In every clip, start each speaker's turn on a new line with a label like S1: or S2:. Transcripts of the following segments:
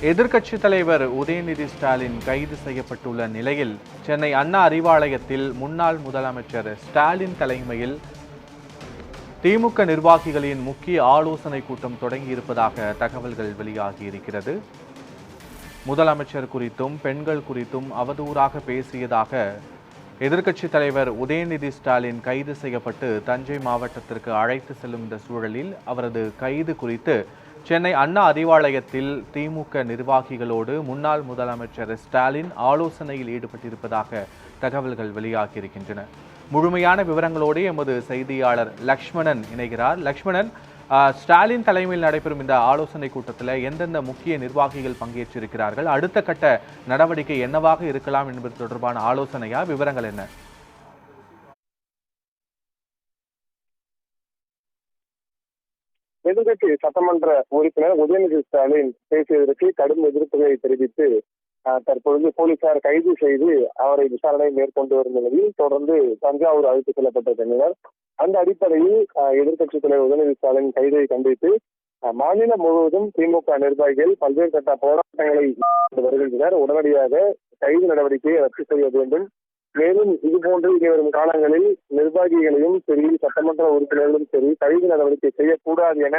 S1: எதிர்க்கட்சித் தலைவர் உதயநிதி ஸ்டாலின் கைது செய்யப்பட்டுள்ள நிலையில் சென்னை அண்ணா அறிவாலயத்தில் முன்னாள் முதலமைச்சர் ஸ்டாலின் தலைமையில் திமுக நிர்வாகிகளின் முக்கிய ஆலோசனை கூட்டம் தொடங்கியிருப்பதாக தகவல்கள் வெளியாகியிருக்கிறது. முதலமைச்சர் குறித்தும் பெண்கள் குறித்தும் அவதூறாக பேசியதாக எதிர்க்கட்சித் தலைவர் உதயநிதி ஸ்டாலின் கைது செய்யப்பட்டு தஞ்சை மாவட்டத்திற்கு அழைத்து செல்லும் இந்த சூழலில் அவரது கைது குறித்து சென்னை அண்ணா அறிவாலயத்தில் திமுக நிர்வாகிகளோடு முன்னாள் முதலமைச்சர் ஸ்டாலின் ஆலோசனையில் ஈடுபட்டிருப்பதாக தகவல்கள் வெளியாகியிருக்கின்றன. முழுமையான விவரங்களோடு எமது செய்தியாளர் லக்ஷ்மணன் இணைகிறார். லக்ஷ்மணன், ஸ்டாலின் தலைமையில் நடைபெறும் இந்த ஆலோசனை கூட்டத்தில் எந்தெந்த முக்கிய நிர்வாகிகள் பங்கேற்றிருக்கிறார்கள்? அடுத்த கட்ட நடவடிக்கை என்னவாக இருக்கலாம் என்பது தொடர்பான ஆலோசனையா? விவரங்கள் என்ன?
S2: எதிர்கட்சி சட்டமன்ற உறுப்பினர் உதயநிதி ஸ்டாலின் பேசியதற்கு கடும் எதிர்ப்புகளை தெரிவித்து தற்பொழுது போலீசார் கைது செய்து அவரை விசாரணை மேற்கொண்டு வரும் நிலையில் தொடர்ந்து தஞ்சாவூர் அழைத்து செல்லப்பட்டிருக்கின்றனர். அந்த அடிப்படையில் எதிர்கட்சித் தலைவர் உதயநிதி ஸ்டாலின் கைதை கண்டித்து மாநிலம் முழுவதும் திமுக நிர்வாகிகள் பல்வேறு கட்ட போராட்டங்களை வருகின்றனர். உடனடியாக கைது நடவடிக்கையை ரத்து செய்ய வேண்டும். மேலும் இதுபோன்று இனி வரும் காலங்களில் நிர்வாகிகளையும் சரி, சட்டமன்ற உறுப்பினர்களும் சரி, கைது நடவடிக்கை செய்யக்கூடாது என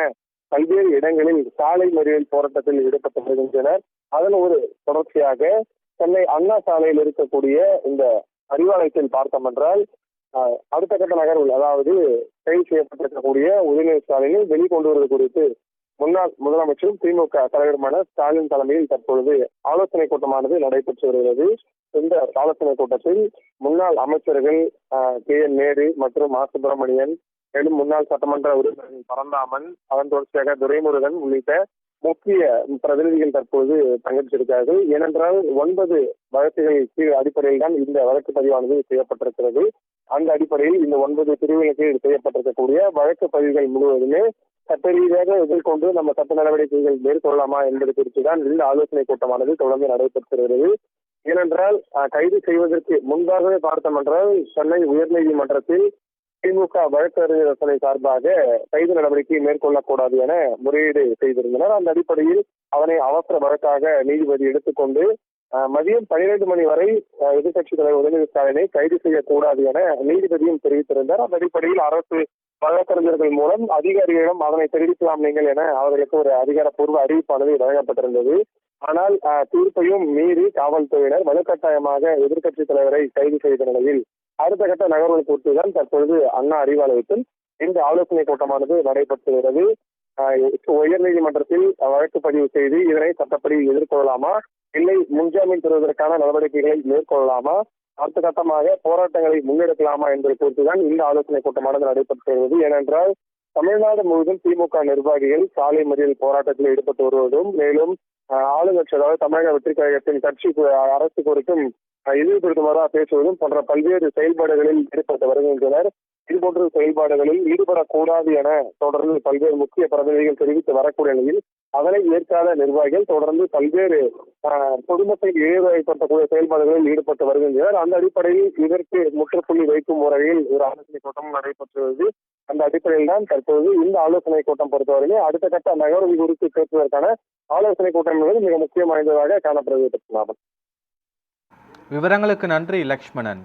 S2: பல்வேறு இடங்களில் சாலை மறியல் போராட்டத்தில் ஈடுபட்டு வருகின்றனர். அதன் ஒரு தொடர்ச்சியாக சென்னை அண்ணா சாலையில் இருக்கக்கூடிய இந்த அறிவாலயத்தில் பார்த்தோம் என்றால் அடுத்த கட்ட நகர்வுகள், அதாவது கைது செய்யப்பட்டிருக்கக்கூடிய உதயநிதி ஸ்டாலினை வெளிக்கொண்டு வருவது குறித்து முன்னாள் முதலமைச்சரும் திமுக தலைவருமான ஸ்டாலின் தலைமையில் தற்பொழுது ஆலோசனை கூட்டமானது நடைபெற்று வருகிறது. இந்த ஆலோசனை கூட்டத்தில் முன்னாள் அமைச்சர்கள் KN நேரு மற்றும் சுப்பிரமணியன், மேலும் முன்னாள் சட்டமன்ற உறுப்பினர்கள் பரந்தாமன், அதன் தொடர்ச்சியாக துரைமுருகன் உள்ளிட்ட முக்கிய பிரதிநிதிகள் தற்போது பங்கேற்றிருக்கிறார்கள். ஏனென்றால் 9 வழக்குகள் அடிப்படையில் தான் இந்த வழக்கு பதிவானது செய்யப்பட்டிருக்கிறது. அந்த அடிப்படையில் இந்த 9 பிரிவுகளுக்கு செய்யப்பட்டிருக்கக்கூடிய வழக்கு பதிவுகள் முழுவதுமே சட்ட ரீதியாக எதிர்கொண்டு நம்ம சட்ட நடவடிக்கைகள் மேற்கொள்ளலாமா என்பது குறித்துதான் இந்த ஆலோசனை கூட்டமானது தொடர்ந்து நடைபெற்று வருகிறது. ஏனென்றால் கைது செய்வதற்கு முன்பாகவே பார்த்தோம் என்றால் சென்னை உயர்நீதிமன்றத்தில் திமுக வழக்கறிஞர் ரசனை சார்பாக கைது நடவடிக்கை மேற்கொள்ளக்கூடாது என முறையீடு செய்திருந்தனர். அந்த அடிப்படையில் அதனை அவசர வழக்காக நீதிபதி எடுத்துக்கொண்டு மதியம் 12 மணி வரை எதிர்கட்சித் தலைவர் உதயநிதி ஸ்டாலினை கைது செய்யக்கூடாது என நீதிபதியும் தெரிவித்திருந்தார். அந்த அடிப்படையில் அரசு வழக்கறிஞர்கள் மூலம் அதிகாரிகளிடம் அதனை தெரிவிக்கலாம் நீங்கள் என அவர்களுக்கு ஒரு அதிகாரப்பூர்வ அறிவிப்பானது வழங்கப்பட்டிருந்தது. ஆனால் தீர்ப்பையும் மீறி காவல்துறையினர் வலுக்கட்டாயமாக எதிர்கட்சித் தலைவரை கைது செய்த நிலையில் அடுத்த கட்ட நகர்வுகள் குறித்துதான் தற்பொழுது அண்ணா அறிவாலயத்தில் இந்த ஆலோசனை கூட்டமானது நடைபெற்றுகிறது. உயர்நீதிமன்றத்தில் வழக்கு பதிவு செய்து இதனை சட்டப்படி எதிர்கொள்ளலாமா, இல்லை முன்ஜாமீன் பெறுவதற்கான நடவடிக்கைகளை மேற்கொள்ளலாமா, அடுத்த கட்டமாக போராட்டங்களை முன்னெடுக்கலாமா என்பது குறித்துதான் இந்த ஆலோசனை கூட்டமானது நடைபெற்று வருவது. ஏனென்றால் தமிழ்நாடு முழுவதும் திமுக நிர்வாகிகள் சாலை மறியல் போராட்டத்தில் ஈடுபட்டு வருவதும், மேலும் ஆளுங்கட்சி, அதாவது தமிழக வெற்றி கழகத்தின் கட்சி அரசு குறித்தும் இழிவுபடுத்துமாறாக பேசுவதும் போன்ற பல்வேறு செயல்பாடுகளில் ஈடுபட்டு வருகின்றனர். இதுபோன்ற செயல்பாடுகளில் ஈடுபடக்கூடாது என தொடர்ந்து பல்வேறு முக்கிய பிரதிநிதிகள் தெரிவித்து வரக்கூடிய நிலையில் அதனை ஏற்காத நிர்வாகிகள் தொடர்ந்து பல்வேறு பொதுமக்களை இழிவுபடுத்தக்கூடிய செயல்பாடுகளில் ஈடுபட்டு வருகின்றனர். அந்த அடிப்படையில் இதற்கு முற்றுப்புள்ளி வைக்கும் முறையில் ஒரு ஆலோசனை கூட்டம் நடைபெற்றுள்ளது. அந்த அடிப்படையில் தான் தற்போது இந்த ஆலோசனை கூட்டம் பொறுத்தவரையிலே அடுத்த கட்ட நகர்வு குறித்து பேசுவதற்கான ஆலோசனை கூட்டம் என்பது மிக முக்கியம் வாய்ந்ததாக காணப்படுகிறது.
S1: விவரங்களுக்கு நன்றி லக்ஷ்மணன்.